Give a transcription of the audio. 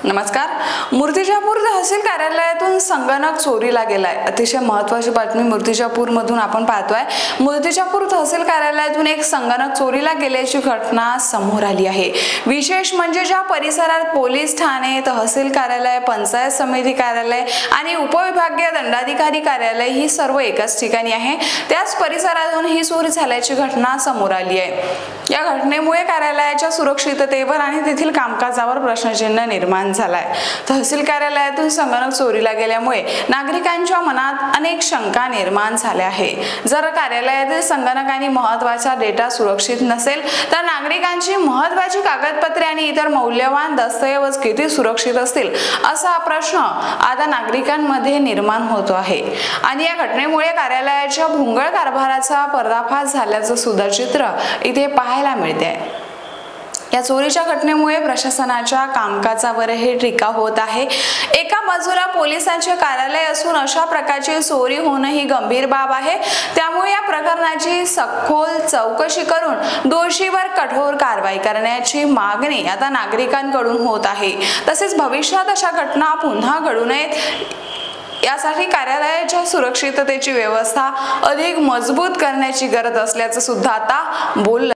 नमस्कार। मूर्तिजापूर तहसील कार्यालयातून संगणक चोरीला गेलाय। अतिशय महत्त्वाची बातमी मूर्तिजापूर मधून आपण पाहतोय। मूर्तिजापूर तहसील कार्यालयातून एक संगणक चोरीला गेल्याची घटना समोर आली आहे। विशेष म्हणजे ज्या परिसरात पोलीस ठाणे, तहसील कार्यालय, पंचायत समिती कार्यालय आणि उपविभागीय दंडाधिकारी कार्यालय ही सर्व एकाच ठिकाणी आहे, त्याच परिसरातून ही चोरी झाल्याची घटना समोर आली आहे। या घटनेमुळे कार्यालयाच्या सुरक्षिततेवर आणि तेथील कामकाजावर प्रश्नचिन्ह निर्माण झालाय। तहसील कार्यालयातून संगणक चोरीला गेल्यामुळे नागरिकांच्या मनात अनेक शंका निर्माण झाल्या आहे। जर कार्यालयातील संगणक आणि महत्त्वाचा डेटा सुरक्षित नसेल तर नागरिकांची महत्त्वाची कागदपत्रे आणि इतर मौल्यवान दस्तऐवज किती सुरक्षित असतील असा प्रश्न आता नागरिकांमध्ये निर्माण होतो आहे। आणि या घटनेमुळे कार्यालयाच्या भोंगळ कारभाराचा पर्दाफाश झाल्याचं सुद्धा चित्र इथे पाहायला मिळते। या चोरीच्या घटनेमुळे प्रशासनाच्या कामकाजावरही टीका होत आहे। एका बाजूला पोलिसांचे कार्यालय असून अशा प्रकारची चोरी होणं ही गंभीर बाब आहे, त्यामुळे या प्रकरणाची सखोल चौकशी करून दोषीवर कठोर कारवाई करण्याची मागणी आता नागरिकांकडून होत आहे। तसेच भविष्यात अशा घटना पुन्हा घडू नयेत यासाठी कार्यालयाच्या सुरक्षिततेची व्यवस्था अधिक मजबूत करण्याची गरज असल्याचं सुद्धा आता बोललं